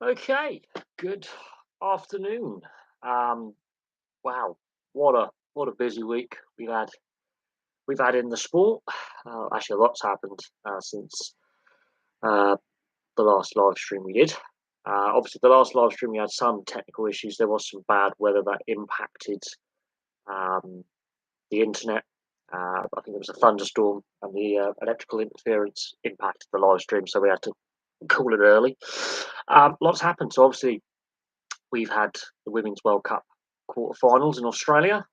Okay, good afternoon. Um, wow, what a busy week we've had in the sport. Actually, a lot's happened since uh, the last live stream we did. Obviously, the last live stream we had some technical issues. There was some bad weather that impacted um, the internet. I think there was a thunderstorm, and the electrical interference impacted the live stream, so we had to call it early. Lots happened. So obviously, we've had the Women's World Cup quarterfinals in Australia.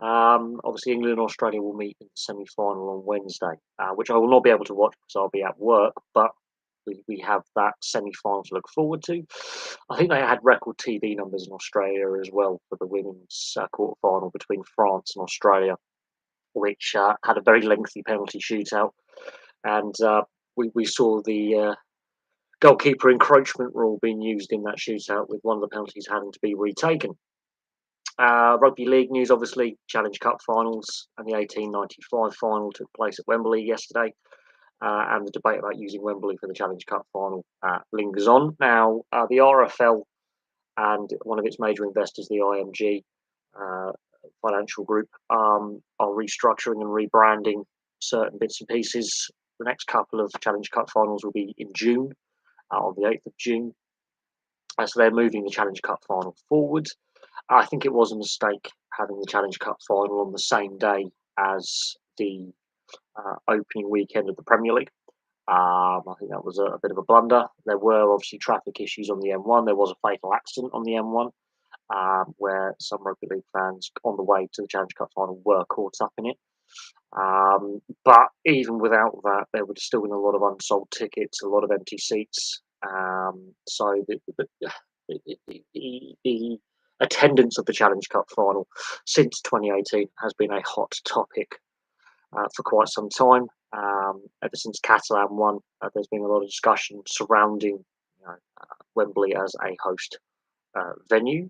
Obviously, England and Australia will meet in the semi final on Wednesday, which I will not be able to watch because I'll be at work, but we have that semi final to look forward to. I think they had record TV numbers in Australia as well for the women's quarter final between France and Australia, which had a very lengthy penalty shootout. And we saw the goalkeeper encroachment rule being used in that shootout, with one of the penalties having to be retaken. Rugby league news, obviously, Challenge Cup finals and the 1895 final took place at Wembley yesterday. And the debate about using Wembley for the Challenge Cup final lingers on. Now, the RFL and one of its major investors, the IMG financial group, are restructuring and rebranding certain bits and pieces. The next couple of Challenge Cup finals will be in June, on the 8th of June. So they're moving the Challenge Cup final forward. I think it was a mistake having the Challenge Cup final on the same day as the opening weekend of the Premier League. I think that was a bit of a blunder. There were obviously traffic issues on the M1. There was a fatal accident on the M1 where some rugby league fans on the way to the Challenge Cup final were caught up in it. But even without that, there would still been a lot of unsold tickets, a lot of empty seats. So the attendance of the Challenge Cup final since 2018 has been a hot topic for quite some time. Ever since Catalan won, there's been a lot of discussion surrounding Wembley as a host venue.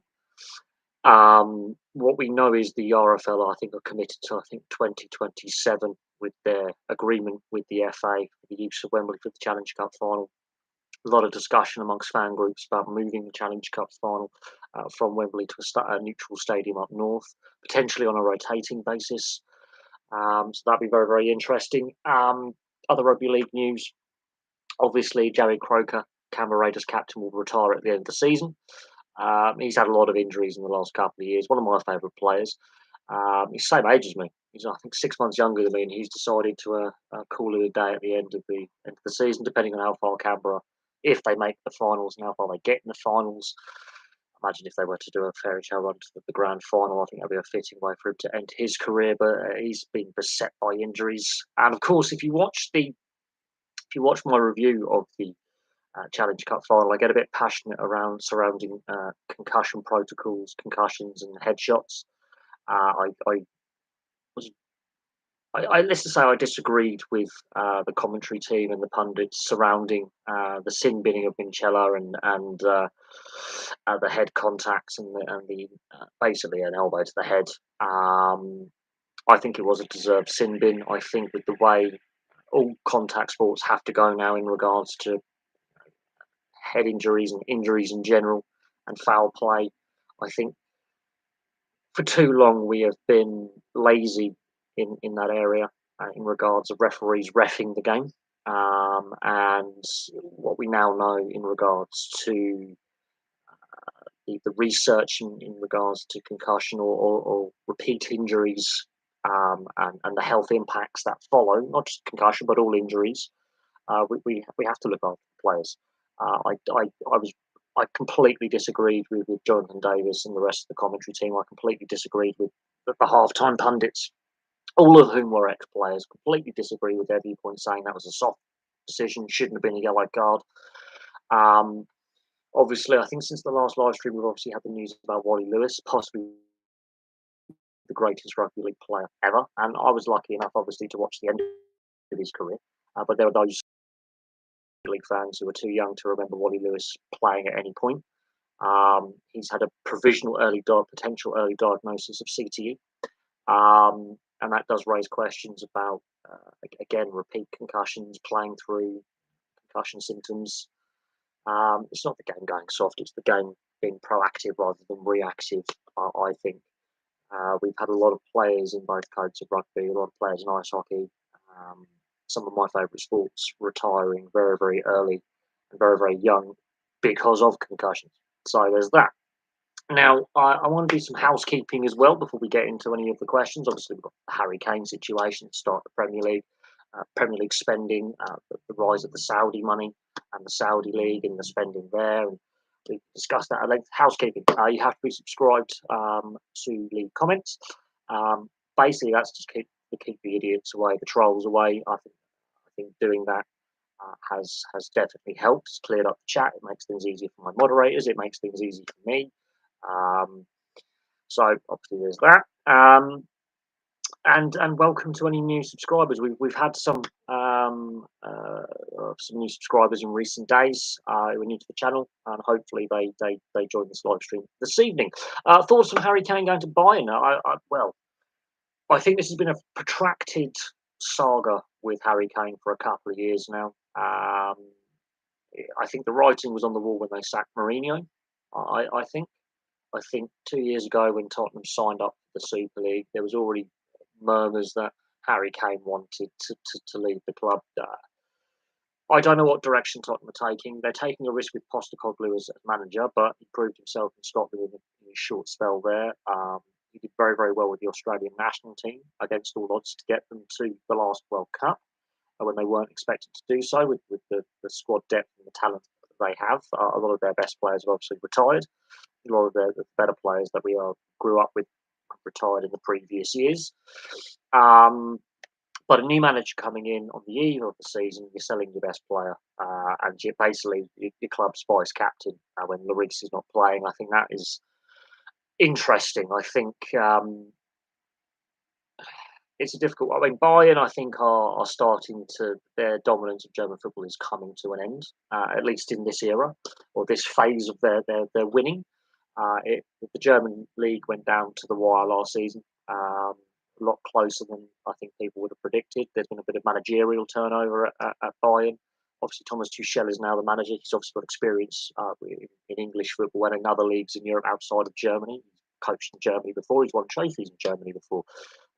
What we know is the RFL, I think, are committed to 2027 with their agreement with the FA for the use of Wembley for the Challenge Cup final. A lot of discussion amongst fan groups about moving the Challenge Cup final from Wembley to a neutral stadium up north, potentially on a rotating basis. So that'd be very, very interesting. Other rugby league news, obviously, Joey Croker, Canberra Raiders captain, will retire at the end of the season. He's had a lot of injuries in the last couple of years. One of my favourite players. He's the same age as me. He's, I think, 6 months younger than me, and he's decided to call it a day at the end of the season, depending on how far Canberra, if they make the finals, and how far they get in the finals. Imagine if they were to do a fairy tale run to the grand final. I think that'd be a fitting way for him to end his career. But he's been beset by injuries, and of course, if you watch my review of the Challenge Cup final, I get a bit passionate around surrounding concussion protocols, concussions, and headshots. I was let's just say I disagreed with the commentary team and the pundits surrounding the sin binning of Minchella and the head contacts and the basically an elbow to the head. I think it was a deserved sin bin. I think with the way all contact sports have to go now in regards to head injuries and injuries in general and foul play, I think for too long we have been lazy in that area in regards of referees reffing the game. And what we now know in regards to the research in regards to concussion or repeat injuries and the health impacts that follow, not just concussion, but all injuries, we have to look after players. I completely disagreed with Jonathan Davis and the rest of the commentary team. I completely disagreed with the halftime pundits, all of whom were ex-players. Completely disagree with their viewpoint, saying that was a soft decision, shouldn't have been a yellow card. Obviously, I think since the last live stream, we've obviously had the news about Wally Lewis, possibly the greatest rugby league player ever. And I was lucky enough, obviously, to watch the end of his career. But there were those league fans who were too young to remember Wally Lewis playing at any point. He's had a provisional potential early diagnosis of CTE, and that does raise questions about again repeat concussions, playing through concussion symptoms. It's not the game going soft; it's the game being proactive rather than reactive. I think we've had a lot of players in both codes of rugby, a lot of players in ice hockey. Um, some of my favourite sports retiring very, very early and very, very young because of concussions. So there's that. Now, I want to do some housekeeping as well before we get into any of the questions. Obviously, we've got the Harry Kane situation to start the Premier League spending, the rise of the Saudi money and the Saudi League and the spending there. And we discussed that at length. Housekeeping, you have to be subscribed to leave comments. Basically, that's just keep the idiots away, the trolls away. I think doing that has definitely helped. It's cleared up the chat. It makes things easier for my moderators. It makes things easy for me. Um, so obviously there's that. And welcome to any new subscribers. We've had some new subscribers in recent days who are new to the channel, and hopefully they join this live stream this evening. Thoughts on Harry Kane going to Bayern? I think this has been a protracted saga with Harry Kane for a couple of years now. I think the writing was on the wall when they sacked Mourinho. I think. I think 2 years ago when Tottenham signed up for the Super League, there was already murmurs that Harry Kane wanted to leave the club. I don't know what direction Tottenham are taking. They're taking a risk with Postecoglou as manager, but he proved himself in Scotland in a short spell there. He did very, very well with the Australian national team against all odds to get them to the last World Cup when they weren't expected to do so with the squad depth and the talent that they have. A lot of their best players have obviously retired. A lot of the better players that we grew up with retired in the previous years. But a new manager coming in on the eve of the season, you're selling your best player, and you're basically your club's vice captain when Lloris is not playing. I think that is interesting. I think it's a difficult. I mean, Bayern, I think, are starting to their dominance of German football is coming to an end, at least in this era or this phase of their winning. The German league went down to the wire last season, a lot closer than I think people would have predicted. There's been a bit of managerial turnover at Bayern. Obviously, Thomas Tuchel is now the manager. He's obviously got experience in English football and in other leagues in Europe outside of Germany. He's coached in Germany before. He's won trophies in Germany before.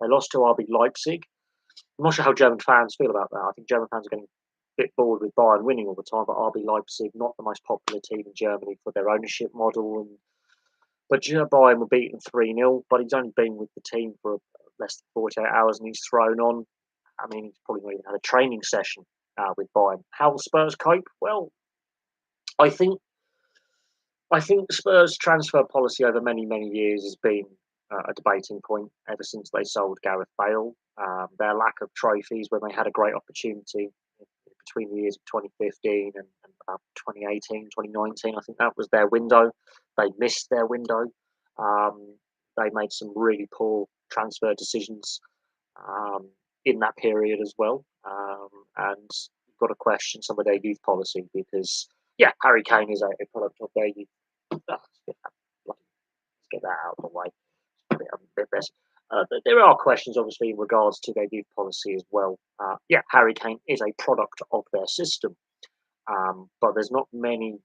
They lost to RB Leipzig. I'm not sure how German fans feel about that. I think German fans are getting a bit bored with Bayern winning all the time, but RB Leipzig, not the most popular team in Germany for their ownership model. But Bayern were beaten 3-0, but he's only been with the team for less than 48 hours and he's thrown on. I mean, he's probably not even had a training session with Bayern. How will Spurs cope? Well, I think Spurs' transfer policy over many, many years has been a debating point ever since they sold Gareth Bale. Their lack of trophies when they had a great opportunity between the years of 2015 and 2018, 2019. I think that was their window. They missed their window. They made some really poor transfer decisions in that period as well. And you've got to question some of their youth policy because, yeah, Harry Kane is a product of their youth. Let's get that out of the way. A bit better. There are questions, obviously, in regards to their youth policy as well. Yeah, Harry Kane is a product of their system, but there's not many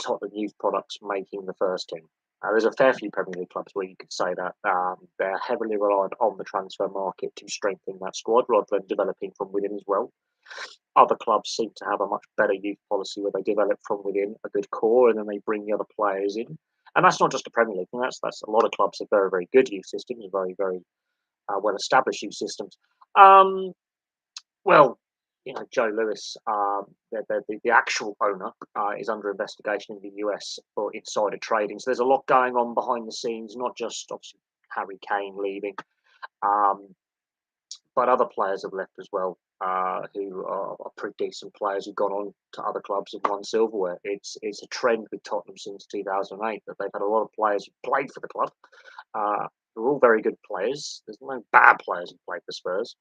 Tottenham youth products making the first team. There's a fair few Premier League clubs where you could say that they're heavily reliant on the transfer market to strengthen that squad rather than developing from within as well. Other clubs seem to have a much better youth policy where they develop from within a good core and then they bring the other players in. And that's not just the Premier League. And that's a lot of clubs have very, very good youth systems, very, very well established youth systems. Well, Joe Lewis, the actual owner, is under investigation in the US for insider trading. So there's a lot going on behind the scenes, not just obviously Harry Kane leaving, but other players have left as well, who are pretty decent players who've gone on to other clubs and won silverware. It's a trend with Tottenham since 2008 that they've had a lot of players who played for the club. They're all very good players. There's no bad players who played for Spurs,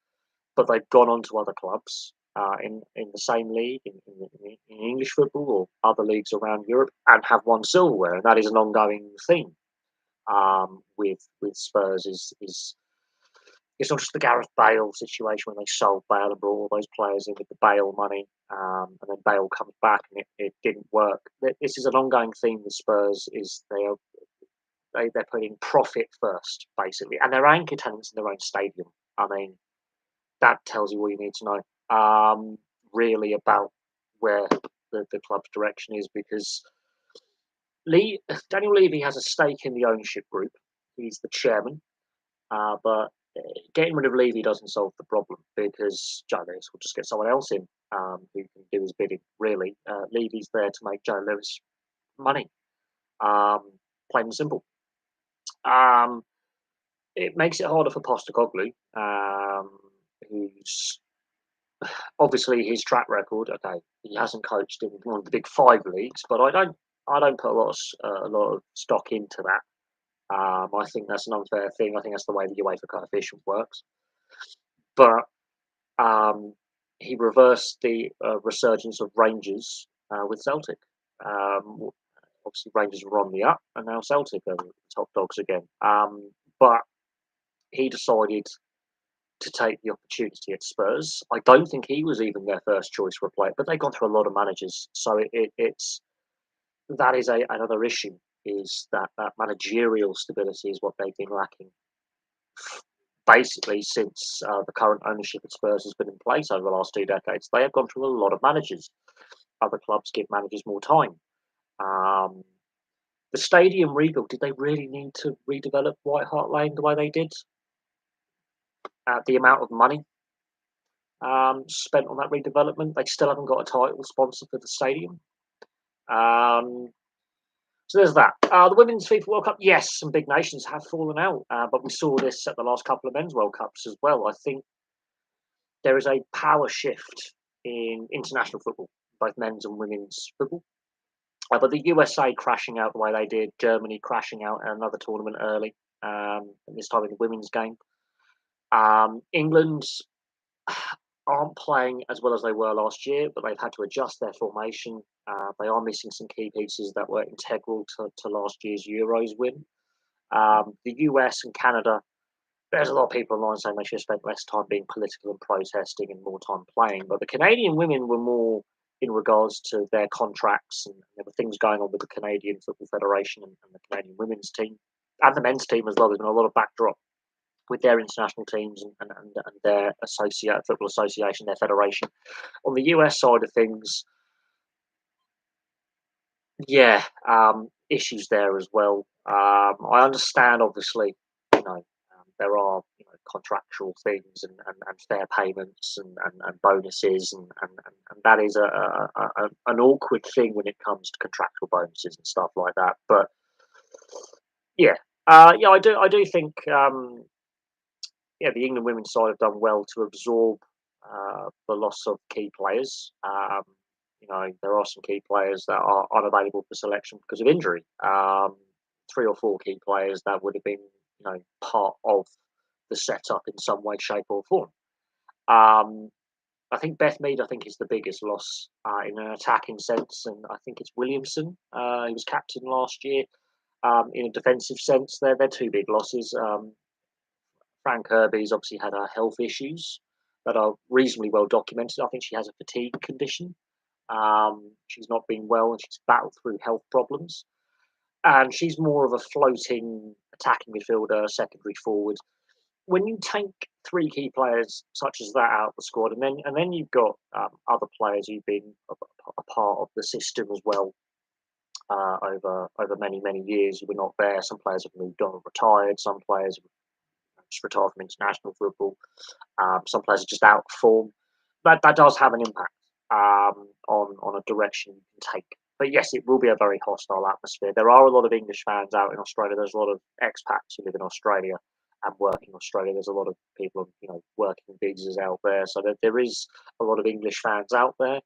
but they've gone on to other clubs in the same league, in English football or other leagues around Europe, and have won silverware, and that is an ongoing theme with Spurs. Is it's not just the Gareth Bale situation when they sold Bale and brought all those players in with the Bale money, and then Bale comes back and it didn't work. This is an ongoing theme with Spurs. Is they're putting profit first, basically, and they're anchor tenants in their own stadium. I mean, that tells you all you need to know, really, about where the club's direction is, because Daniel Levy has a stake in the ownership group. He's the chairman, but getting rid of Levy doesn't solve the problem, because Joe Lewis will just get someone else in who can do his bidding. Really, Levy's there to make Joe Lewis money, um, plain and simple. Um, it makes it harder for Postecoglou, who's obviously his track record. Okay, he hasn't coached in one of the big five leagues, but I don't put a lot of stock into that. I think that's an unfair thing. I think that's the way the UEFA coefficient works. But um, he reversed the resurgence of Rangers with Celtic. Um, Obviously, Rangers were on the up, and now Celtic are top dogs again. But he decided to take the opportunity at Spurs. I don't think he was even their first choice for a player, but they've gone through a lot of managers, so it's that is another issue. Is that managerial stability is what they've been lacking, basically, since the current ownership at Spurs has been in place over the last 2 decades. They have gone through a lot of managers. Other clubs give managers more time. Um, the stadium rebuild, did they really need to redevelop White Hart Lane the way they did? The amount of money spent on that redevelopment, they still haven't got a title sponsor for the stadium. Um, so there's that. The Women's FIFA World Cup, yes, some big nations have fallen out, but we saw this at the last couple of Men's World Cups as well. I think there is a power shift in international football, both men's and women's football. But the USA crashing out the way they did, Germany crashing out at another tournament early, this time in the women's game. England aren't playing as well as they were last year, but they've had to adjust their formation. They are missing some key pieces that were integral to last year's Euros win. The US and Canada, there's a lot of people online saying they should have spent less time being political and protesting and more time playing. But the Canadian women were more in regards to their contracts, and there were things going on with the Canadian Football Federation and the Canadian women's team and the men's team as well. There's been a lot of backdrop with their international teams and their football association, their federation. On the US side of things, yeah, issues there as well. I understand, obviously, there are contractual things and fair payments and bonuses, and that is an awkward thing when it comes to contractual bonuses and stuff like that. But yeah, I do think the England women's side have done well to absorb the loss of key players. There are some key players that are unavailable for selection because of injury. 3 or 4 key players that would have been, part of the setup in some way, shape, or form. I think Beth Mead, I think, is the biggest loss in an attacking sense, and I think it's Williamson. He was captain last year. In a defensive sense, they're 2 big losses. Frank Kirby's obviously had health issues that are reasonably well documented. I think she has a fatigue condition. She's not been well, and she's battled through health problems. And she's more of a floating attacking midfielder, secondary forward. When you take 3 key players such as that out of the squad, and then you've got other players who've been a part of the system as well over many years who were not there. Some players have moved on and retired. Some players have just retired from international football. Some players are just out of form. That does have an impact on a direction you can take. But yes, it will be a very hostile atmosphere. There are a lot of English fans out in Australia. There's a lot of expats who live in Australia and work in Australia. There's a lot of people, working visas out there. So there is a lot of English fans out there.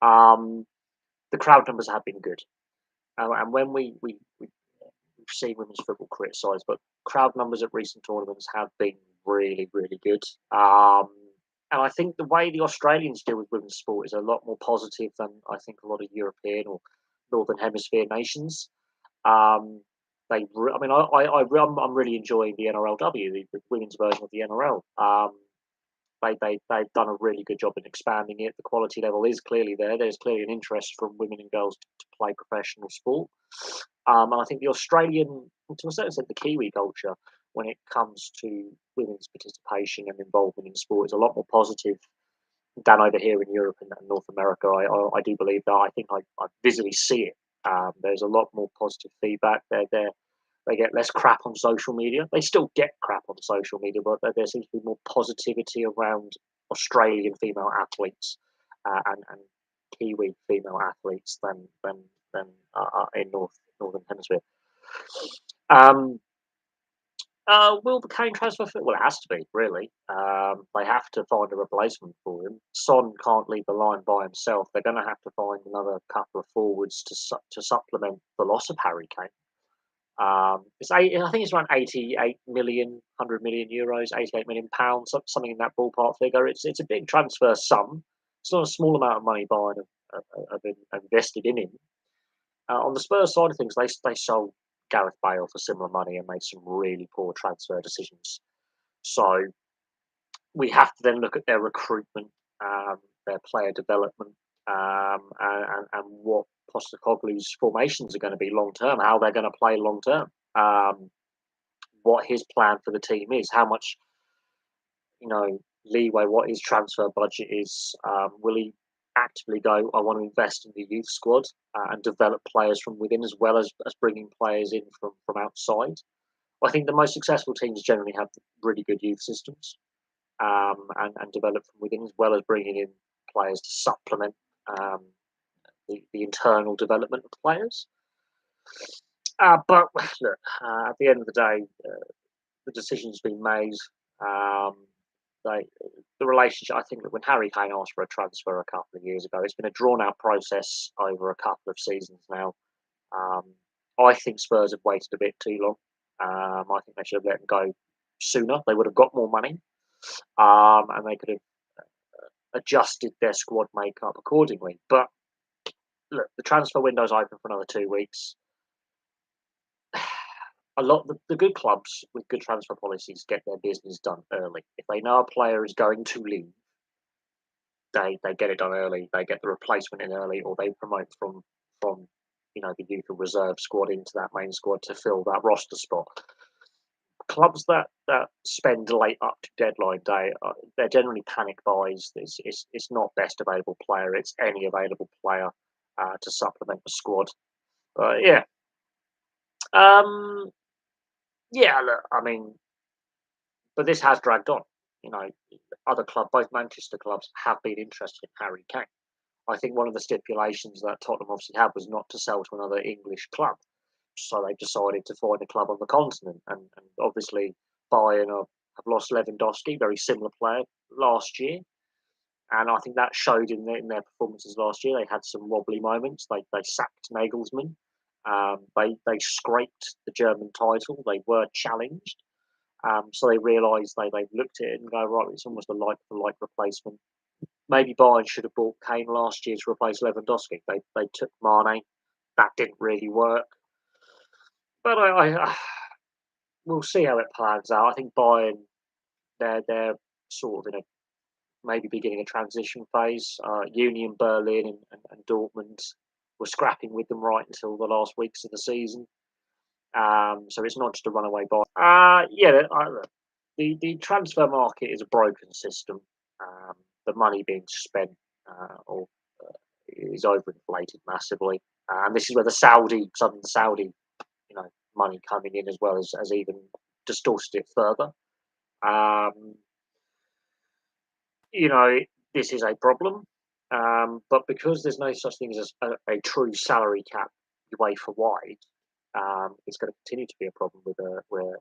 The crowd numbers have been good, and when we've seen women's football criticised, but crowd numbers at recent tournaments have been really, really good. And I think the way the Australians deal with women's sport is a lot more positive than I think a lot of European or Northern Hemisphere nations. I mean, I'm really enjoying the NRLW, the women's version of the NRL. They've done a really good job in expanding it. The quality level is clearly there. There's clearly an interest from women and girls to play professional sport. And I think the Australian, to a certain extent, the Kiwi culture when it comes to women's participation and involvement in sport is a lot more positive than over here in Europe and North America. I do believe that. I think I visibly see it. There's a lot more positive feedback. They get less crap on social media. They still get crap on social media, but there seems to be more positivity around Australian female athletes and Kiwi female athletes than in Northern Hemisphere. Um, will the Kane transfer fit? Well, it has to be, really. They have to find a replacement for him. Son can't lead the line by himself. They're going to have to find another couple of forwards to supplement the loss of Harry Kane. I think it's around 88 million, 100 million euros, 88 million pounds, something in that ballpark figure. It's a big transfer sum. It's not a small amount of money Bayern have invested in him. On the Spurs side of things, they sold Gareth Bale for similar money and made some really poor transfer decisions. So we have to then look at their recruitment, their player development, and what Postecoglou's formations are going to be long term, how they're going to play long term, what his plan for the team is, how much leeway, what his transfer budget is. Will he actively go, I want to invest in the youth squad and develop players from within as well as bringing players in from outside? I think the most successful teams generally have really good youth systems and develop from within as well as bringing in players to supplement the internal development of players. But look, at the end of the day, the decision's been made. The relationship, I think that when Harry Kane asked for a transfer a couple of years ago, it's been a drawn out process over a couple of seasons now. I think Spurs have waited a bit too long. I think they should have let him go sooner. They would have got more money, and they could have adjusted their squad makeup accordingly. But look, the transfer window's open for another 2 weeks. A lot of the good clubs with good transfer policies get their business done early. If they know a player is going to leave, they get it done early. They get the replacement in early, or they promote from the youth and reserve squad into that main squad to fill that roster spot. Clubs that spend late up to deadline day, they're generally panic buys. It's not best available player. It's any available player to supplement the squad. Yeah. Yeah, look, I mean, but this has dragged on. Other both Manchester clubs have been interested in Harry Kane. I think one of the stipulations that Tottenham obviously had was not to sell to another English club. So they decided to find a club on the continent. And obviously, Bayern have lost Lewandowski, very similar player, last year. And I think that showed in their performances last year. They had some wobbly moments. They sacked Nagelsmann. They scraped the German title. They were challenged. So they realised they looked at it and go, right, it's almost a like-for-like replacement. Maybe Bayern should have bought Kane last year to replace Lewandowski. They took Mane. That didn't really work. But we'll see how it plans out. I think Bayern, they're sort of in a maybe beginning a transition phase. Union Berlin and Dortmund were scrapping with them right until the last weeks of the season. So it's not just a runaway Bayern. The transfer market is a broken system. The money being spent is overinflated massively, and this is where the Saudi money coming in as well as even distorted it further. This is a problem, but because there's no such thing as a true salary cap UEFA wide, it's going to continue to be a problem with where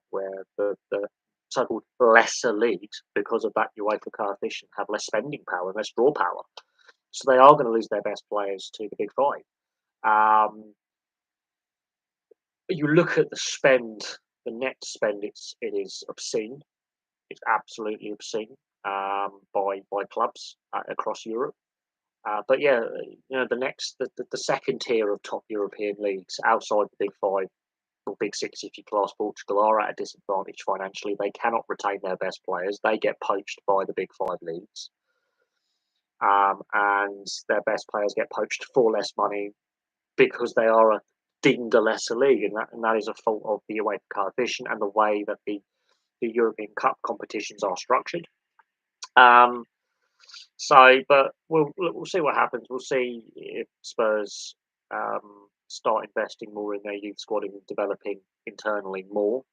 the so-called lesser leagues, because of that UEFA coefficient, have less spending power and less draw power. So they are going to lose their best players to the Big Five. You look at the net spend. It is obscene. It's absolutely obscene by clubs across Europe. But yeah, the second tier of top European leagues outside the Big Five, or Big Six, if you class Portugal, are at a disadvantage financially. They cannot retain their best players. They get poached by the Big Five leagues, and their best players get poached for less money because they are deemed a lesser league, and that is a fault of the UEFA coefficient and the way that the European Cup competitions are structured. Um, but we'll see what happens. We'll see if Spurs start investing more in their youth squad and developing internally more.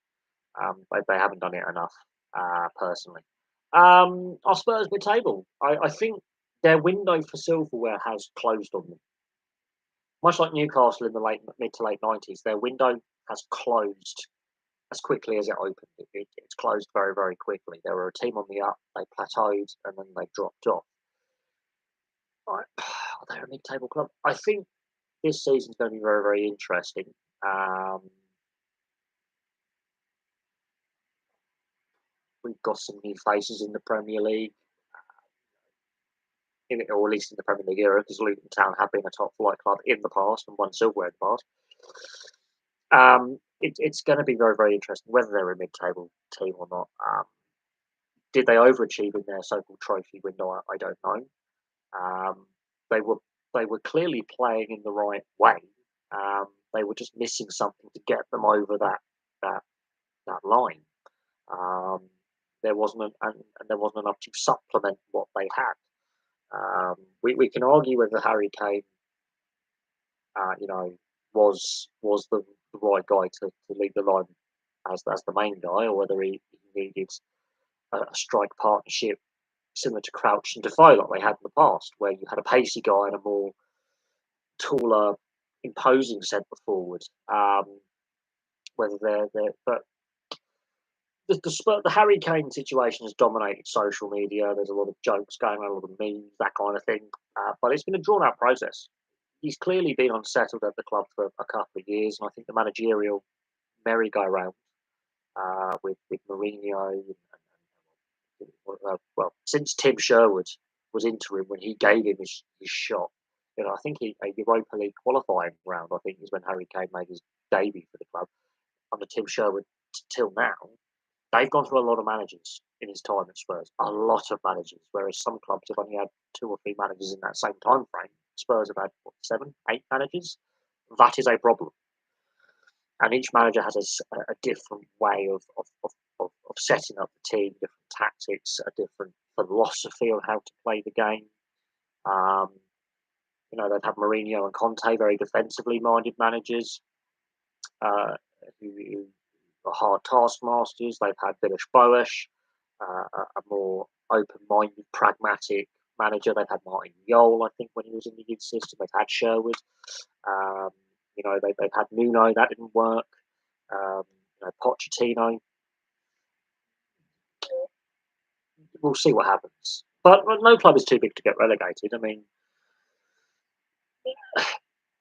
They haven't done it enough, personally. Our Spurs mid-table. I think their window for silverware has closed on them. Much like Newcastle in the mid to late 90s, their window has closed as quickly as it opened. It's closed very, very quickly. They were a team on the up, they plateaued, and then they dropped off. Right. They're a mid-table club. I think this season's going to be very, very interesting. We've got some new faces in the Premier League, or at least in the Premier League era, because Luton Town have been a top flight club in the past and won silverware in the past. It's going to be very, very interesting whether they're a mid-table team or not. Did they overachieve in their so-called trophy window? I don't know. They were clearly playing in the right way. They were just missing something to get them over that line. There wasn't and there wasn't enough to supplement what they had. We can argue whether Harry Kane, was the right guy to lead the line as the main guy, or whether he needed a strike partnership similar to Crouch and Defoe like they had in the past, where you had a pacey guy and a more taller, imposing centre forward. Whether but the Harry Kane situation has dominated social media. There's a lot of jokes going on, a lot of memes, that kind of thing. But it's been a drawn out process. He's clearly been unsettled at the club for a couple of years, and I think the managerial merry-go-round with Mourinho, since Tim Sherwood was interim when he gave him his shot. I think a Europa League qualifying round, I think, is when Harry Kane made his debut for the club under Tim Sherwood till now. They've gone through a lot of managers in his time at Spurs, a lot of managers, whereas some clubs have only had 2 or 3 managers in that same time frame. Spurs have had 7, 8 managers. That is a problem, and each manager has a different way of setting up the team, different tactics, a different philosophy on how to play the game. They've had Mourinho and Conte, very defensively minded managers, who are hard taskmasters. They've had Villas Boas, a more open-minded, pragmatic manager. They've had Martin Jol, I think, when he was in the youth system. They've had Sherwood. They've had Nuno. That didn't work. Pochettino. We'll see what happens. But no club is too big to get relegated. I mean,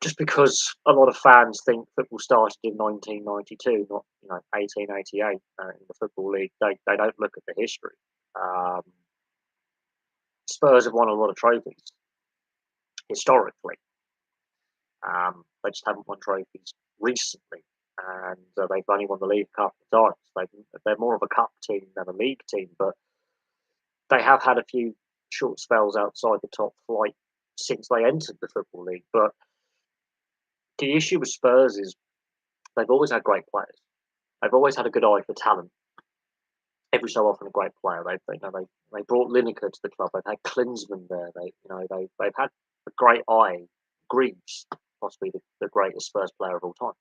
just because a lot of fans think football started in 1992, not 1888 in the Football League, they don't look at the history. Spurs have won a lot of trophies historically. They just haven't won trophies recently, and they've only won the league a couple of times. They're more of a cup team than a league team, but they have had a few short spells outside the top flight since they entered the Football League. But the issue with Spurs is they've always had great players. They've always had a good eye for talent. Every so often, a great player. They brought Lineker to the club. They've had Klinsmann there. They've had a great eye. Greaves, possibly the greatest Spurs player of all time.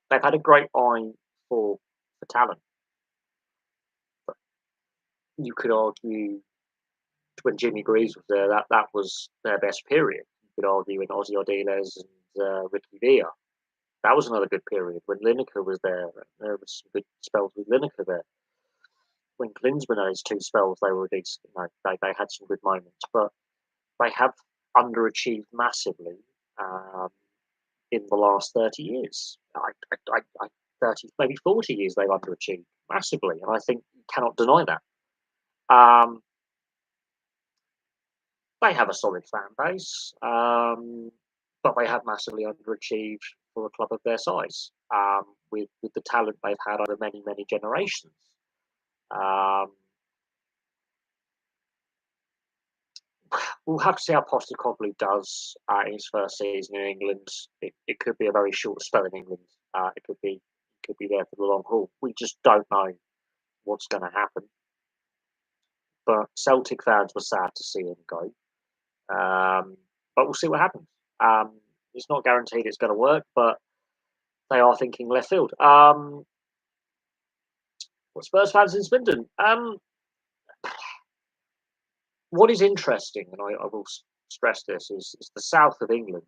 They've had a great eye for talent. But you could argue when Jimmy Greaves was there, that was their best period. You could argue when Ozzy Ardiles and Ricky Villa. That was another good period. When Lineker was there was some good spells with Lineker there. When Klinsmann had his 2 spells, they were decent. They had some good moments, but they have underachieved massively in the last 30 years. 30, maybe 40 years they've underachieved massively, and I think you cannot deny that. They have a solid fan base, but they have massively underachieved for a club of their size. with the talent they've had over many generations. Um, we'll have to see how Postecoglou does in his first season in England. It could be a very short spell in England. It could be there for the long haul. We just don't know what's going to happen. But Celtic fans were sad to see him go. But we'll see what happens. It's not guaranteed it's going to work, but they are thinking left field. What Spurs fans in Swindon? What is interesting, and I will stress this, is the south of England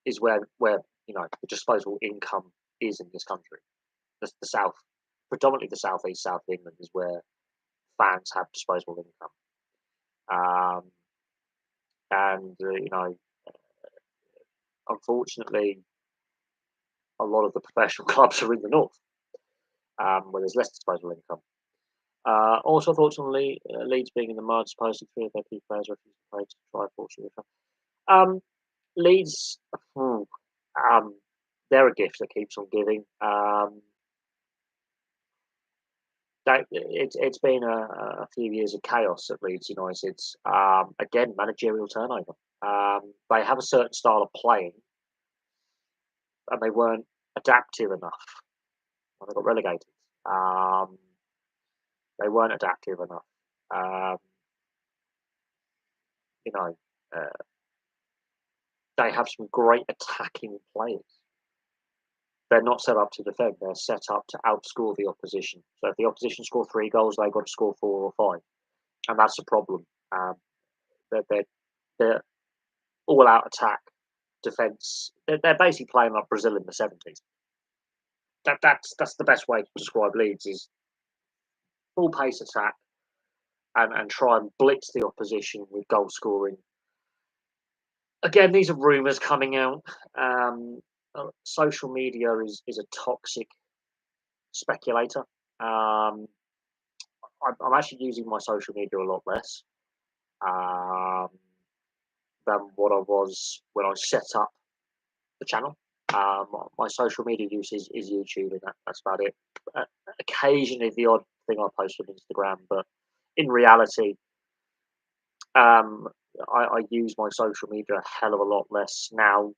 is where the disposable income is in this country. The south, predominantly the southeast south of England, is where fans have disposable income. And unfortunately, a lot of the professional clubs are in the north, where there's less disposable income. Also, thoughts on Leeds being in the mud, supposedly three of their key players refused to play to try fortunately. Leeds, they're a gift that keeps on giving. It's been a few years of chaos at Leeds United. Again, managerial turnover. They have a certain style of playing, and they weren't adaptive enough when they got relegated. They weren't adaptive enough. You know, they have some great attacking players. They're not set up to defend. They're set up to outscore the opposition. So if the opposition score 3 goals, they've got to score 4 or 5, and that's the problem. They're all-out attack, defence. They're basically playing like Brazil in the 70s. That's the best way to describe Leeds: is full pace attack and try and blitz the opposition with goal scoring. Again, these are rumours coming out. Social media is a toxic speculator. I'm actually using my social media a lot less than what I was when I set up the channel. My social media use is YouTube, and that's about it. Occasionally, the odd thing I post on Instagram, but in reality, I use my social media a hell of a lot less now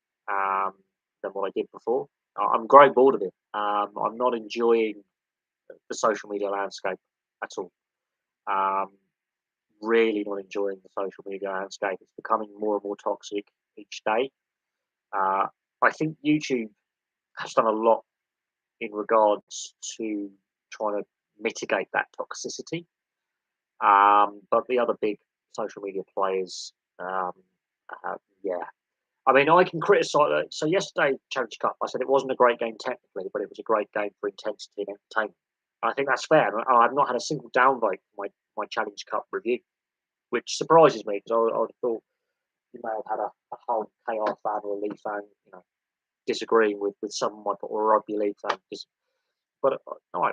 than what I did before. I'm growing bored of it. I'm not enjoying the social media landscape at all. Really not enjoying the social media landscape. It's becoming more and more toxic each day. I think YouTube has done a lot in regards to trying to mitigate that toxicity. But the other big social media players, yeah. I mean, I can criticise. So yesterday, Challenge Cup, I said it wasn't a great game technically, but it was a great game for intensity and entertainment. I think that's fair. I've not had a single downvote for my Challenge Cup review, which surprises me because I would have thought you may have had a whole KR fan or a League fan, disagreeing with some of my or a rugby league fan. But I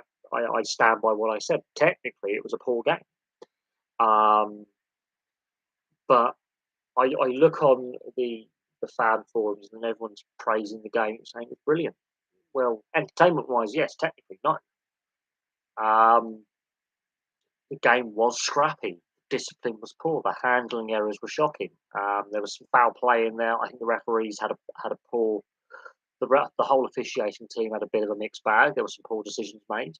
stand by what I said. Technically, it was a poor game. But I look on the fan forums and everyone's praising the game, saying it's brilliant. Well, entertainment-wise, yes. Technically, no. The game was scrappy. Discipline was poor. The handling errors were shocking. There was some foul play in there. I think the referees had a poor. The whole officiating team had a bit of a mixed bag. There were some poor decisions made.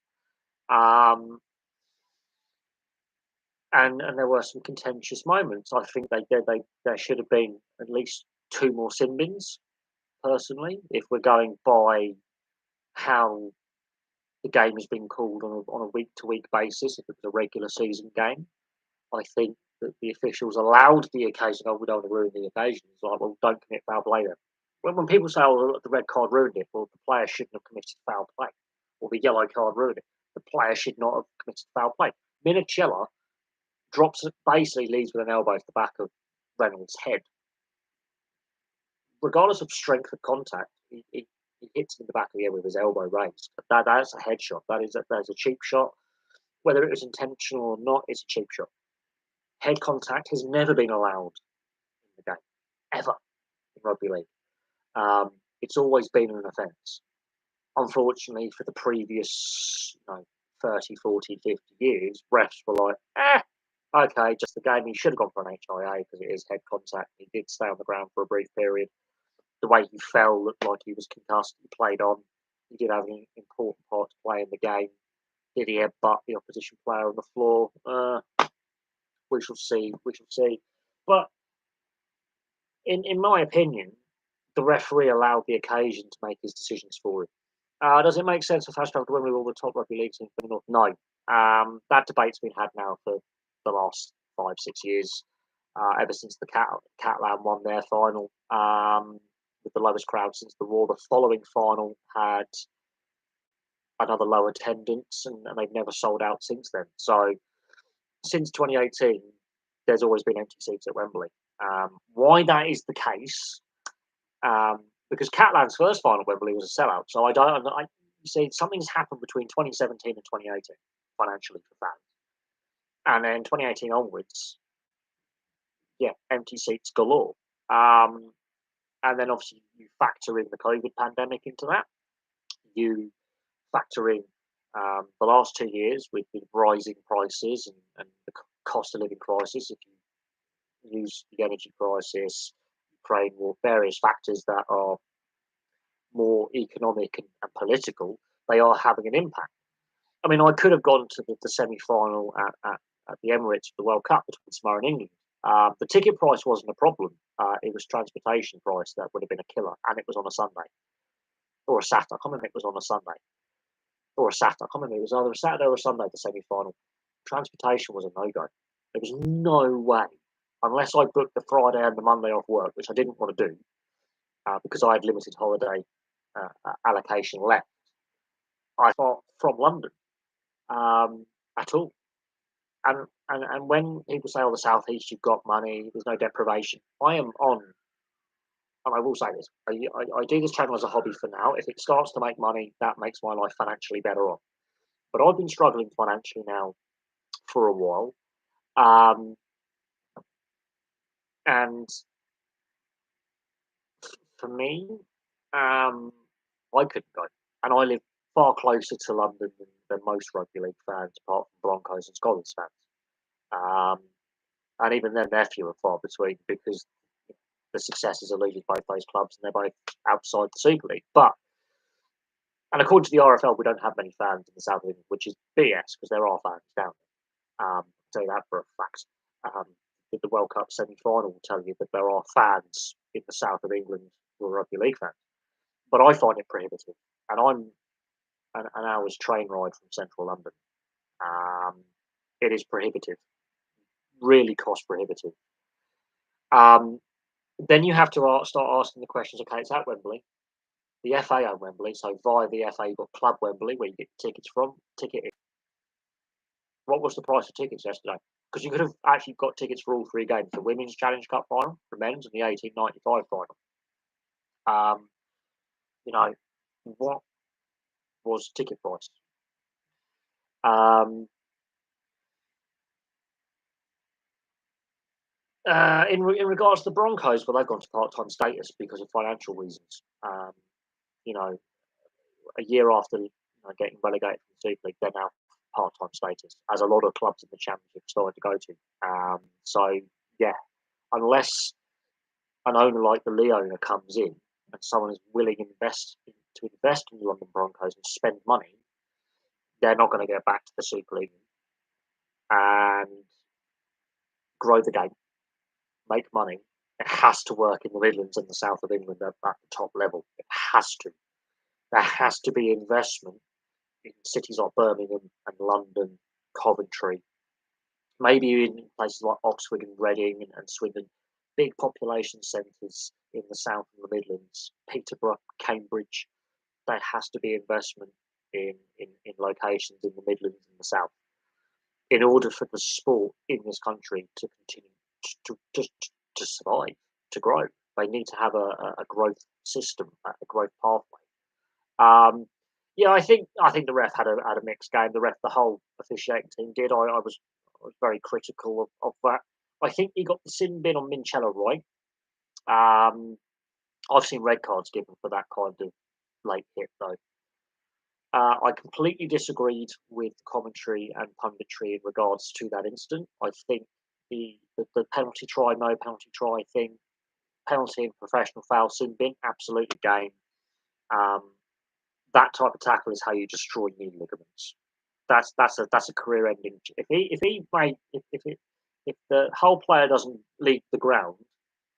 And there were some contentious moments. I think there should have been at least 2 more sin bins, personally, if we're going by how the game has been called on a week-to-week basis. If it was a regular season game, I think that the officials allowed the occasion. Oh, we don't want to ruin the occasion. It's like, well, don't commit foul play then. When people say, oh, the red card ruined it, well, the player shouldn't have committed foul play, or the yellow card ruined it. The player should not have committed foul play. Minachella basically leads with an elbow to the back of Reynolds' head. Regardless of strength of contact, he hits him in the back of the head with his elbow raised. That's a headshot. That is a cheap shot. Whether it was intentional or not, it's a cheap shot. Head contact has never been allowed in the game, ever, in rugby league. It's always been an offence. Unfortunately, for the previous 30, 40, 50 years, refs were like, okay, just the game. He should have gone for an HIA because it is head contact. He did stay on the ground for a brief period. The way he fell looked like he was concussed. He played on. He did have an important part to play in the game. Did he headbutt the opposition player on the floor? We shall see. We shall see. But in my opinion, the referee allowed the occasion to make his decisions for him. Does it make sense for Fast Travel to win with all the top rugby leagues in the North? No. That debate's been had now for the last 5, 6 years, ever since the Catland won their final with the lowest crowd since the war. The following final had another low attendance, and they've never sold out since then. So since 2018, there's always been empty seats at Wembley. Why that is the case? Because Catland's first final at Wembley was a sellout. So you see, something's happened between 2017 and 2018 financially for fans. And then 2018 onwards, empty seats galore. And then obviously you factor in the COVID pandemic into that. You factor in the last 2 years with the rising prices and the cost of living crisis. If you use the energy crisis, Ukraine war, various factors that are more economic and political, they are having an impact. I mean, I could have gone to the semi-final at the Emirates for the World Cup between Samoa and England. The ticket price wasn't a problem. It was transportation price that would have been a killer, and it was on a Sunday or a Saturday. I can't remember if it was on a Sunday or a Saturday. I can't remember. It was either a Saturday or a Sunday, the semi-final. Transportation was a no-go. There was no way, unless I booked the Friday and the Monday off work, which I didn't want to do because I had limited holiday allocation left. I thought from London at all. And when people say, "Oh, the Southeast, you've got money, there's no deprivation," I am on, and I will say this: I do this channel as a hobby for now. If it starts to make money, that makes my life financially better off. But I've been struggling financially now for a while, and for me, I couldn't go, and I live far closer to London than most rugby league fans, apart from Broncos and Scholars fans. And even then, they're few and far between because the successes eluded both those clubs, and they're both outside the Super League. And according to the RFL, we don't have many fans in the south of England, which is BS because there are fans down there. I'll tell you that for a fact. The World Cup semi-final will tell you that there are fans in the south of England who are rugby league fans. But I find it prohibitive, and I'm an hour's train ride from central London. It is prohibitive, really cost prohibitive. Then you have to start asking the questions. Okay, it's at Wembley. The FA own Wembley, so via the FA you've got Club Wembley, where you get tickets from. What was the price of tickets yesterday? Because you could have actually got tickets for all three games: the Women's Challenge Cup final, the men's, and the 1895 final. What was ticket price? In regards to the Broncos, well, they've gone to part-time status because of financial reasons. A year after getting relegated from the Super League, they're now part-time status, as a lot of clubs in the Championship started to go to. So, unless an owner like the Lee owner comes in and someone is willing to invest in the London Broncos and spend money, they're not going to get back to the Super League and grow the game, make money. It has to work in the Midlands and the south of England at the top level. It has to. There has to be investment in cities like Birmingham and London, Coventry, maybe in places like Oxford and Reading and Swindon, big population centres in the south and the Midlands, Peterborough, Cambridge. There has to be investment in locations in the Midlands and the south in order for the sport in this country to continue to survive, to grow. They need to have a growth system, a growth pathway. I think the ref had a mixed game. The whole officiating team did. I was very critical of that. I think he got the sin bin on Minchella right. I've seen red cards given for that kind of late hit, though. I completely disagreed with commentary and punditry in regards to that incident. I think the penalty try, no penalty try thing, penalty and professional foul sin bin, absolutely game. Um, that type of tackle is how you destroy knee ligaments. That's a career ending. If the whole player doesn't leave the ground,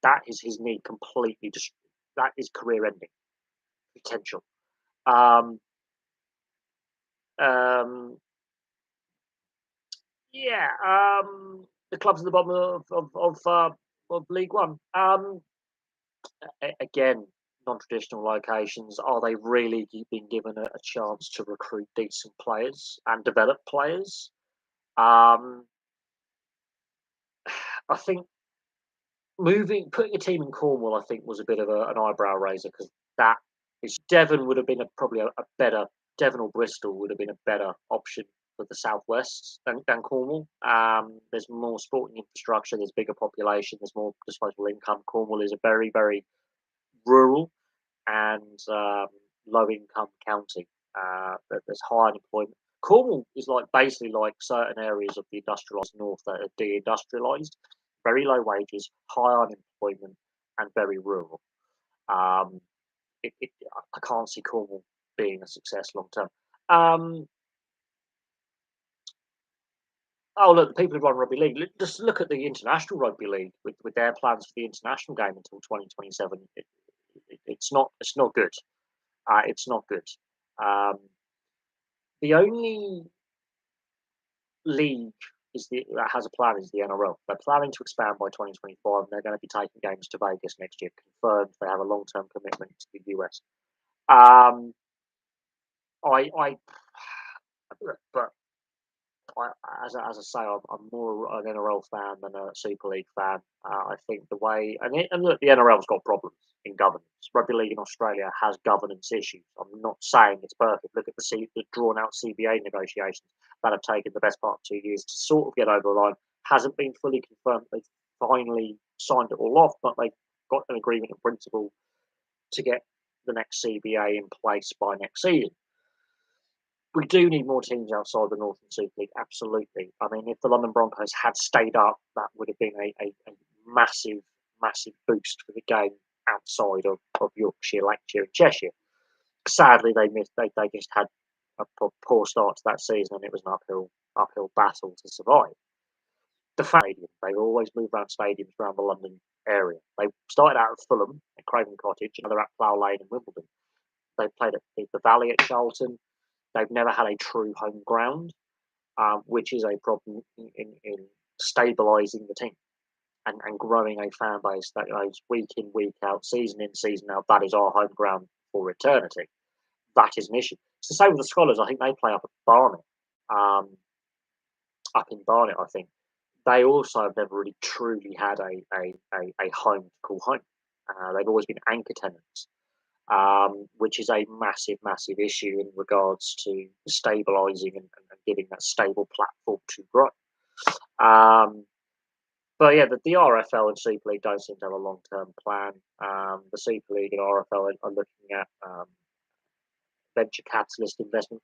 that is his knee completely. That is career ending potential. Um, um, yeah. The clubs at the bottom of League One. Again, non-traditional locations. Are they really being given a chance to recruit decent players and develop players? Um, I think putting a team in Cornwall, I think, was a bit of an eyebrow raiser because that is Devon would have been probably a better Devon or Bristol would have been a better option for the southwest than Cornwall. There's more sporting infrastructure, there's bigger population, there's more disposable income. Cornwall is a very rural and low income county. There's high unemployment. Cornwall is like basically like certain areas of the industrialised north that are deindustrialised. Very low wages, high unemployment, and very rural. Um, I can't see Cornwall being a success long term. Um, oh, look, the people who run rugby league. Just look at the international rugby league with their plans for the international game until 2027. It's not good. It's not good. Um, the only league that has a plan is the NRL. They're planning to expand by 2025, and they're going to be taking games to Vegas next year. Confirmed, they have a long-term commitment to the US. Um, I but I, as I say, I'm more an NRL fan than a Super League fan. I think the way and look, the NRL's got problems in governance. Rugby league in Australia has governance issues. I'm not saying it's perfect. Look at the drawn out CBA negotiations that have taken the best part of 2 years to sort of get over the line. Hasn't been fully confirmed. They've finally signed it all off, but they've got an agreement in principle to get the next CBA in place by next season. We do need more teams outside the Northern Super League, absolutely. I mean, if the London Broncos had stayed up, that would have been a massive boost for the game outside of Yorkshire, Lancashire, and Cheshire. Sadly, they missed. They just had a poor start to that season, and it was an uphill battle to survive. The stadium, they always move around stadiums around the London area. They started out at Fulham at Craven Cottage, and they're at Plough Lane and Wimbledon. They played at the Valley at Charlton. They've never had a true home ground, which is a problem in stabilising the team and growing a fan base that goes week in, week out, season in, season out. That is our home ground for eternity. That is an issue. It's the same with the Scholars. I think they play up at Barnet, up in Barnet, I think. They also have never really truly had a home to call home. They've always been anchor tenants. Which is a massive issue in regards to stabilising and giving that stable platform to grow. Um, but yeah, the RFL and Super League don't seem to have a long term plan. The Super League and RFL are looking at venture capitalist investment,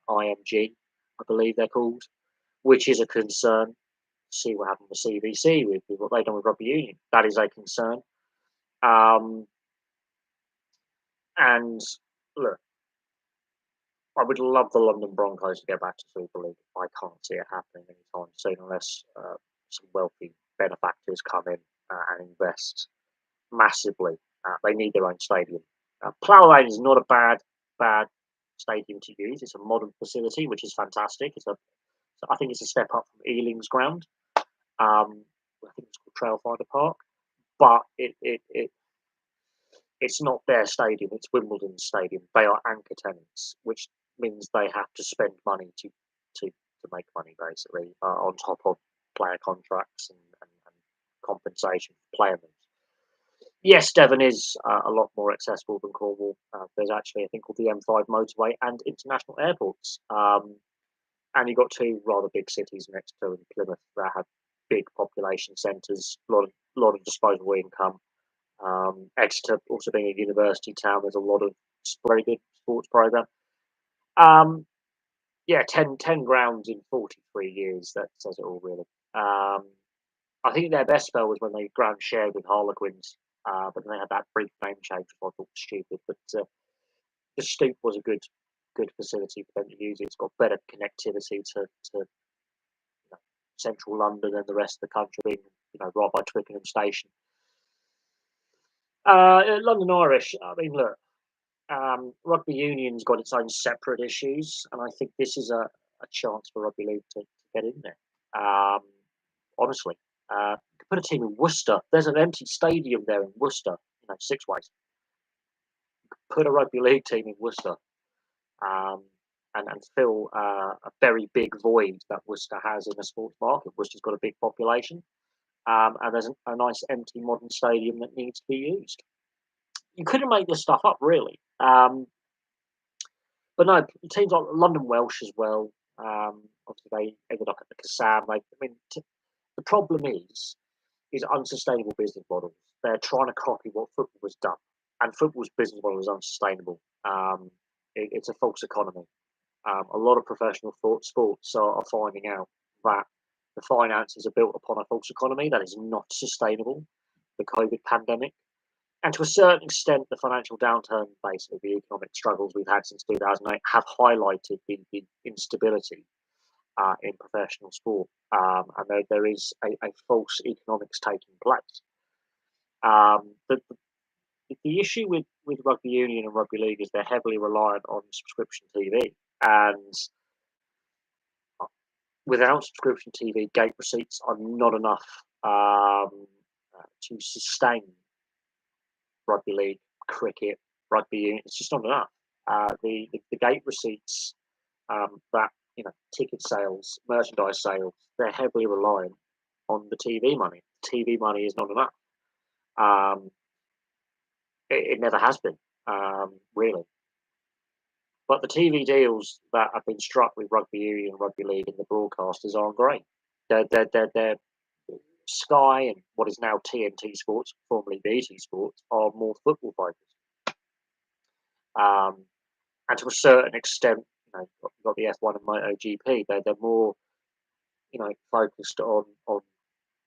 IMG, I believe they're called, which is a concern. See what happened with CVC with what they've done with rugby union. That is a concern. Um, and look, I would love the London Broncos to get back to Super League. I can't see it happening anytime soon unless some wealthy benefactors come in and invest massively. They need their own stadium. Plough Lane is not a bad stadium to use. It's a modern facility, which is fantastic. I think it's a step up from Ealing's ground. I think it's called Trailfinder Park, but it's not their stadium, it's Wimbledon's stadium. They are anchor tenants, which means they have to spend money to make money, basically, on top of player contracts and compensation for player moves. Yes, Devon is a lot more accessible than Cornwall. There's actually a thing called the M5 motorway and international airports. And you've got two rather big cities next to in Plymouth that have big population centres, a lot of disposable income, Exeter also being a university town, there's a lot of very good sports program. Um, yeah, 10 grounds in 43 years. That says it all, really. Um, I think their best spell was when they ground shared with Harlequins, but then they had that brief name change, which I thought was stupid. But the Stoop was a good facility for them to use. It's got better connectivity to central London and the rest of the country, being right by Twickenham station. London Irish. I mean, look, rugby union's got its own separate issues, and I think this is a chance for rugby league to get in there. Honestly, you could put a team in Worcester. There's an empty stadium there in Worcester. Six ways. Put a rugby league team in Worcester, um, and fill a very big void that Worcester has in the sports market. Worcester's got a big population, and there's a nice empty modern stadium that needs to be used. You couldn't make this stuff up, really. But no, teams like London Welsh as well. Obviously, they ended up at the Kassam. The problem is unsustainable business models. They're trying to copy what football was done, and football's business model is unsustainable. It's a false economy. A lot of professional sports are finding out that the finances are built upon a false economy that is not sustainable. The COVID pandemic, and to a certain extent, the financial downturn, basically the economic struggles we've had since 2008, have highlighted the instability in professional sport, and there is a false economics taking place. The issue with rugby union and rugby league is they're heavily reliant on subscription TV, and without subscription TV, gate receipts are not enough to sustain rugby league, cricket, rugby union. It's just not enough. The gate receipts, that ticket sales, merchandise sales, they're heavily reliant on the TV money. TV money is not enough. It never has been, really. But the TV deals that have been struck with rugby union and rugby league and the broadcasters aren't great. They're Sky and what is now TNT Sports, formerly BT Sports, are more football focused. And to a certain extent, you've got the F1 and MotoGP. They're more, focused on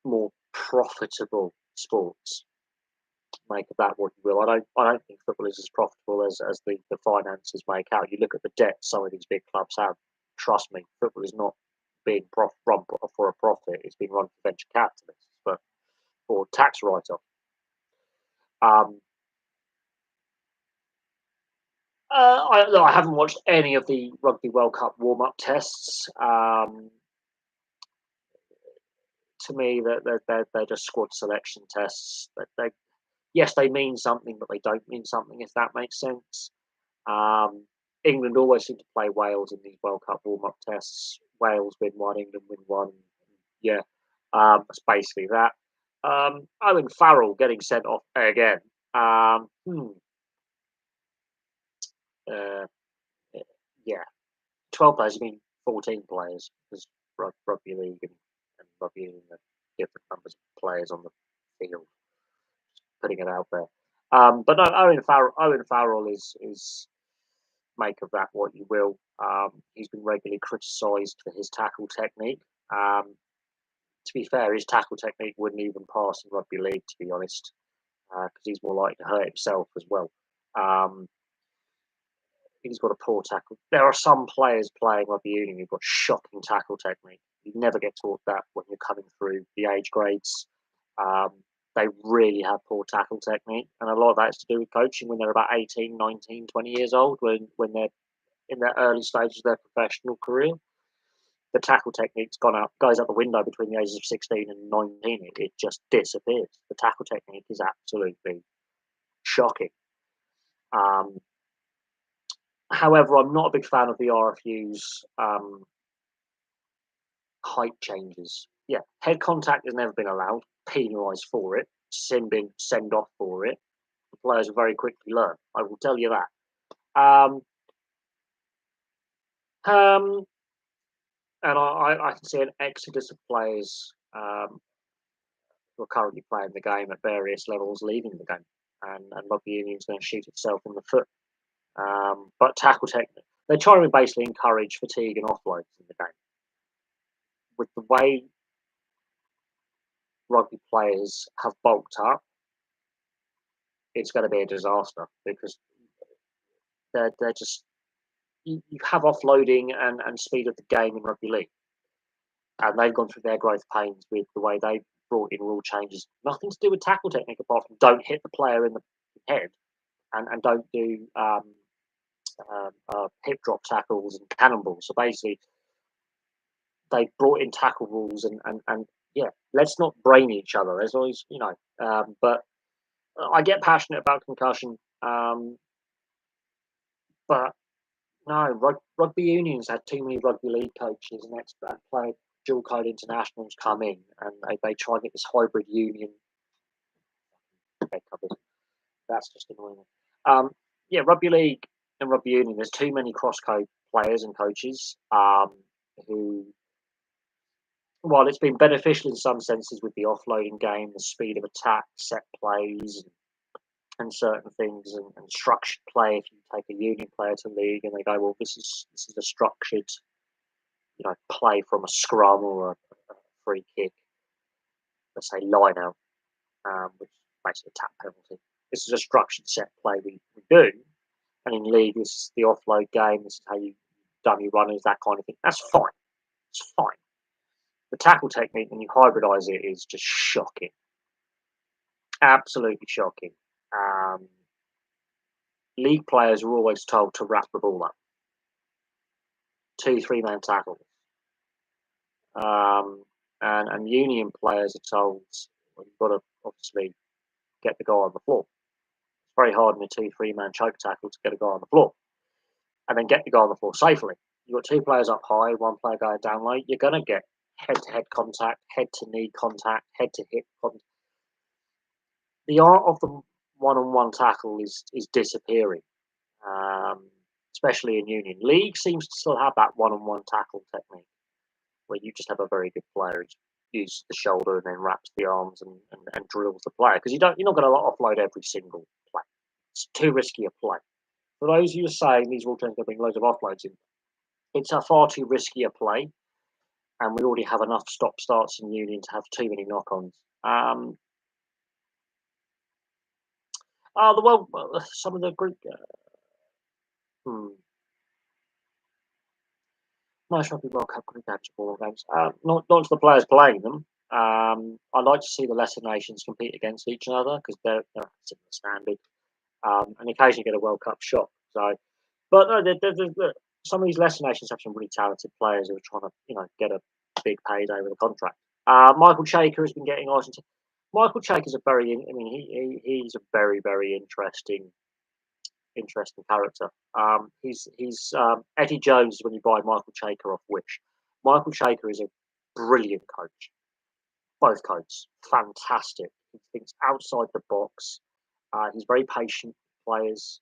more profitable sports. Make of that what you will. I don't think football is as profitable as the finances make out. You look at the debt some of these big clubs have. Trust me, football is not being run for a profit. It's being run for venture capitalists for tax write-off. I haven't watched any of the Rugby World Cup warm-up tests. To me, they're just squad selection tests. Yes, they mean something, but they don't mean something, if that makes sense. England always seem to play Wales in these World Cup warm-up tests. Wales win one, England win one. Yeah, that's basically that. Owen Farrell getting sent off again. Uh, yeah, 12 players, I mean 14 players, because rugby league and rugby union have different numbers of players on the field. Putting it out there. But no, Owen Farrell is make of that what you will. He's been regularly criticised for his tackle technique. To be fair, his tackle technique wouldn't even pass in rugby league, to be honest, because he's more likely to hurt himself as well. He's got a poor tackle. There are some players playing rugby union who've got shocking tackle technique. You never get taught that when you're coming through the age grades. They really have poor tackle technique, and a lot of that is to do with coaching when they're about 18, 19, 20 years old, when they're in their early stages of their professional career. The tackle technique's goes out the window between the ages of 16 and 19. It just disappears. The tackle technique is absolutely shocking. However, I'm not a big fan of the RFU's height changes. Yeah, head contact has never been allowed, penalised for it, send off for it. The players will very quickly learn. I will tell you that. And I can see an exodus of players who are currently playing the game at various levels leaving the game, and rugby union's going to shoot itself in the foot. But tackle technique, they're trying to basically encourage fatigue and offloads in the game. With the way rugby players have bulked up, it's going to be a disaster because they're just you have offloading and speed of the game in rugby league, and they've gone through their growth pains with the way they brought in rule changes. Nothing to do with tackle technique apart from don't hit the player in the head and don't do hip drop tackles and cannonballs. So basically, they brought in tackle rules and yeah, let's not brain each other. There's always but I get passionate about concussion, but no, rugby unions had too many rugby league coaches and expert play dual code internationals come in and they try and get this hybrid union. That's just annoying. Yeah, rugby league and rugby union. There's too many cross code players and coaches who, while it's been beneficial in some senses with the offloading game, the speed of attack, set plays, and certain things, and structured play. If you take a union player to league and they go, well, this is a structured, play from a scrum or a free kick, let's say line out, which is basically a tap penalty. This is a structured set play we do, and in league, this is the offload game. This is how you dummy runners, that kind of thing. That's fine. It's fine. The tackle technique, when you hybridize it, is just shocking. Absolutely shocking. League players are always told to wrap the ball up. 2-3 man tackles. And union players are told, well, you've got to obviously get the guy on the floor. It's very hard in a 2-3 man choke tackle to get a guy on the floor and then get the guy on the floor safely. You've got two players up high, one player going down low. You're going to get head-to-head contact, head-to-knee contact, head-to-hip contact. The art of the one-on-one tackle is disappearing, especially in union. League seems to still have that one-on-one tackle technique where you just have a very good player who uses the shoulder and then wraps the arms and drills the player because you're not going to offload every single play. It's too risky a play. For those of you who are saying these rule changes are going to bring loads of offloads in, it's a far too risky a play, and we already have enough stop starts in union to have too many knock-ons. Some of the Greek nice rugby World Cup Greek ball games. Not to the players playing them. I like to see the lesser nations compete against each other because they're similar standard, and occasionally get a World Cup shot. So, but no, some of these lesser nations have some really talented players who are trying to get a big payday with a contract. Michael Chaker has been getting Argentina. Michael Chaker's he's a very, very interesting character. He's Eddie Jones when you buy Michael Chaker off Wish. Michael Chaker is a brilliant coach. Both coaches, fantastic. He thinks outside the box. He's very patient with players.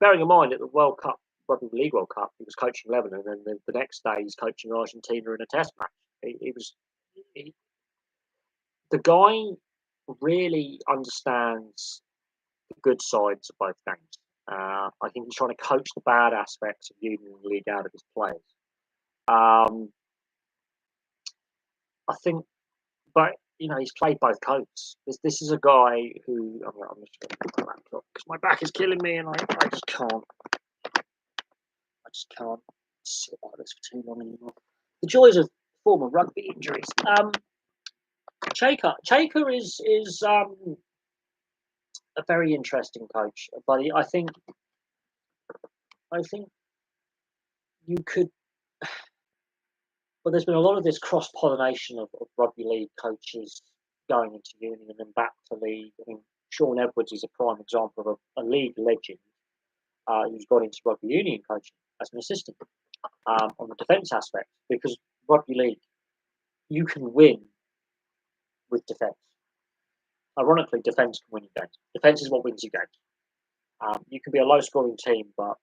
Bearing in mind at the World Cup, Rugby League World Cup, he was coaching Lebanon, and then the next day he's coaching Argentina in a Test match. The guy really understands the good sides of both games. I think he's trying to coach the bad aspects of Union League out of his players. I think, but he's played both coats. This is a guy who I'm just going to put my laptop because my back is killing me, and I just can't. I just can't sit like this for too long anymore. The joys of former rugby injuries. Chaker is a very interesting coach, but I think you could. But there's been a lot of this cross pollination of rugby league coaches going into union and then back to league. I mean, Sean Edwards is a prime example of a league legend who's got into rugby union coaching as an assistant on the defence aspect, because rugby league, you can win with defence. Ironically, defence can win you games. Defence is what wins you games. You can be a low-scoring team, but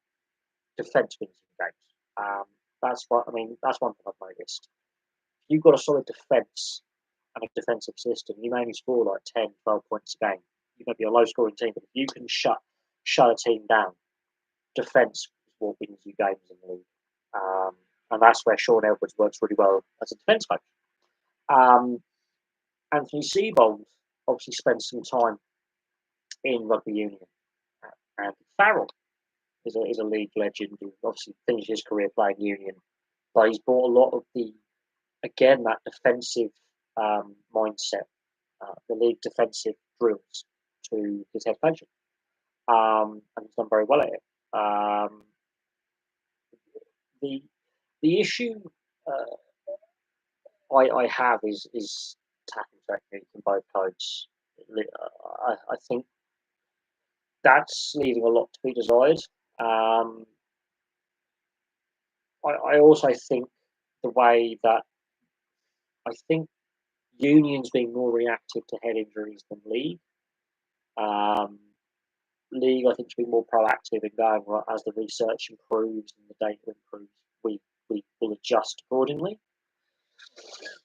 defence wins you games. That's one thing I've noticed. You've got a solid defence, and a defensive system, you may only score like 10, 12 points a game. You may be a low scoring team, but if you can shut a team down, defence is what wins you games in the league. And that's where Sean Edwards works really well as a defence coach. Anthony Seibold obviously spent some time in rugby union. And Farrell is a league legend who obviously finished his career playing union, but he's brought a lot of that defensive mindset, the league defensive drills to his head coaching, and he's done very well at it. The issue I have is tackle technique in both codes. I think that's leaving a lot to be desired. I also think the way that unions being more reactive to head injuries than league. League, I think, should be more proactive in going, well, as the research improves and the data improves, we will adjust accordingly.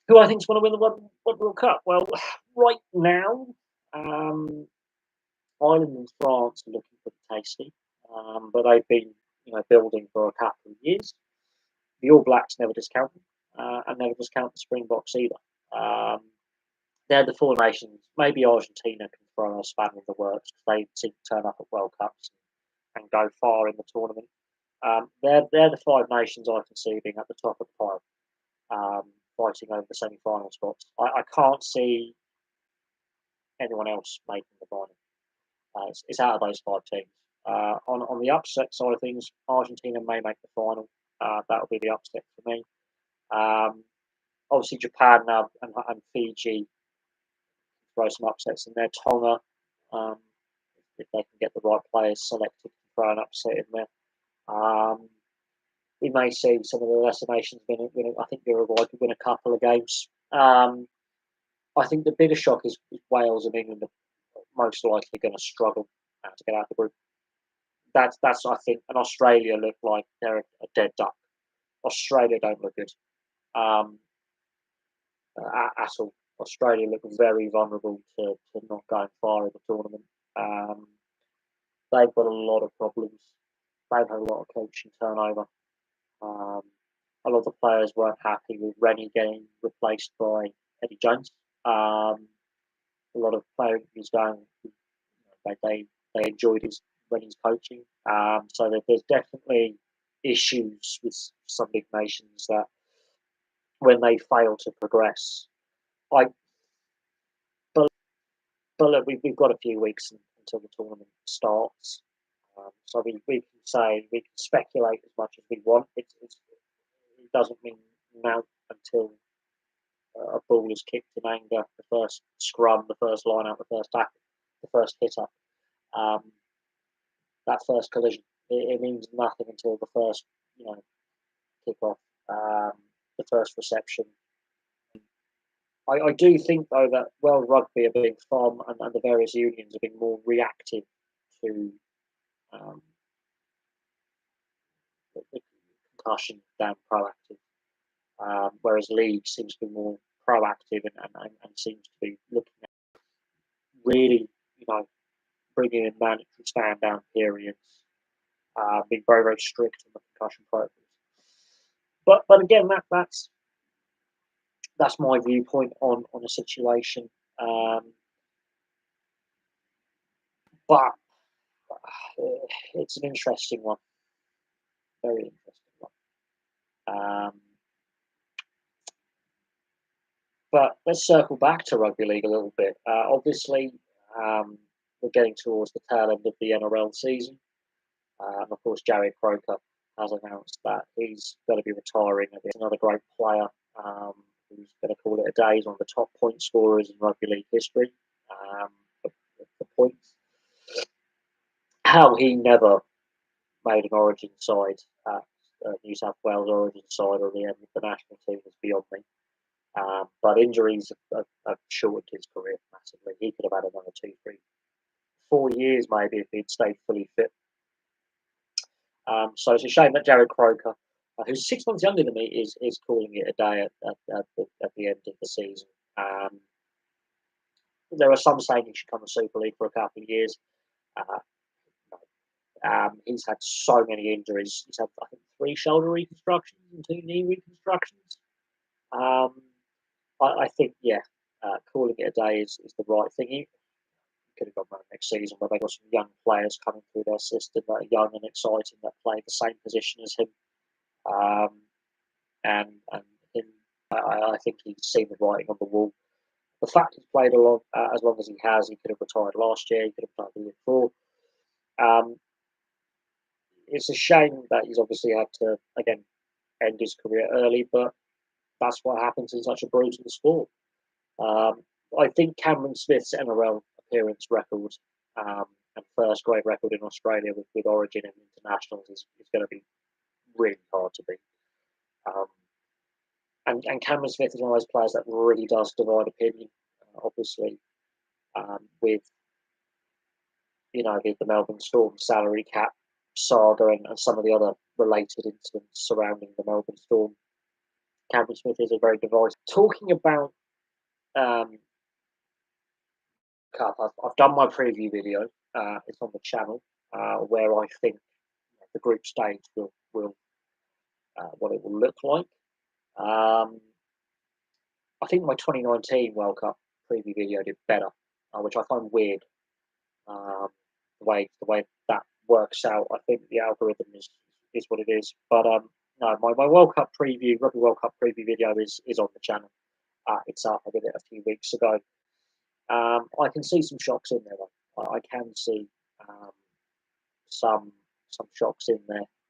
Who I think is going to win the World Cup? Well, right now, Ireland and France are looking pretty tasty, but they've been building for a couple of years. The All Blacks never discount them, and never discount the Springboks either. They're the four nations. Maybe Argentina can throw a spanner in the works because they seem to turn up at World Cups and go far in the tournament. They're the five nations I can see being at the top of the pile, fighting over the semi-final spots. I can't see anyone else making the final. It's out of those five teams. On the upset side of things, Argentina may make the final. That will be the upset for me. Obviously, Japan now and Fiji throw some upsets in there. Tonga, if they can get the right players selected, throw an upset in there. We may see some of the lesser nations win. I think Uruguay could win a couple of games. I think the bigger shock is Wales and England are most likely going to struggle to get out of the group. That's I think, and Australia look like they're a dead duck. Australia don't look good at all. Australia look very vulnerable to not going far in the tournament. They've got a lot of problems. They've had a lot of coaching turnover. A lot of the players weren't happy with Rennie getting replaced by Eddie Jones. A lot of players going, they enjoyed Rennie's coaching. So there's definitely issues with some big nations that when they fail to progress. But look, we've got a few weeks until the tournament starts, so we can speculate as much as we want. It doesn't mean now until a ball is kicked in anger, the first scrum, the first line out, the first tackle, the first hit up, that first collision. It means nothing until the first kick off, the first reception. I do think, though, that World Rugby are being and the various unions are being more reactive to the concussion than proactive, whereas League seems to be more proactive and seems to be looking at really, bringing in mandatory stand-down periods, being very, very strict on the concussion protocols. But again, that's my viewpoint on the situation. But it's an interesting one. Very interesting one. But let's circle back to rugby league a little bit. Obviously, we're getting towards the tail end of the NRL season. Of course, Jared Croker has announced that he's going to be retiring. It's another great player who's going to call it a day. He's one of the top point scorers in rugby league history for points. How he never made an Origin side at New South Wales Origin side or the national team is beyond me. But injuries have shortened his career massively. He could have had another 2, 3, 4 years maybe if he'd stayed fully fit. So it's a shame that Jared Croker, who's 6 months younger than me, is calling it a day at the end of the season. Um, there are some saying he should come to Super League for a couple of years. Uh, he's had so many injuries. He's had, I think, 3 shoulder reconstructions and 2 knee reconstructions. Um, I think, yeah, calling it a day is the right thing. He could have gone around next season where they got some young players coming through their system that are young and exciting that play the same position as him. Um, and him, I think he's seen the writing on the wall. The fact he's played as long as he has, he could have retired last year. He could have played the year before. Um, it's a shame that he's obviously had to again end his career early, but that's what happens in such a brutal sport. Um, I think Cameron Smith's NRL appearance record and first grade record in Australia with Origin and internationals is going to be really hard to beat. Um, and Cameron Smith is one of those players that really does divide opinion. Obviously, with the Melbourne Storm salary cap saga and some of the other related incidents surrounding the Melbourne Storm, Cameron Smith is a very divisive. Talking about um, Cup, I've done my preview video. It's on the channel where I think the group stage will what it will look like. I think my 2019 World Cup preview video did better, which I find weird. Um, the way that works out, I think the algorithm is what it is. But no, my World Cup preview, Rugby World Cup preview video is on the channel. It's up. I did it a few weeks ago. I can see some shocks in there. Though. I can see um, some shocks in there.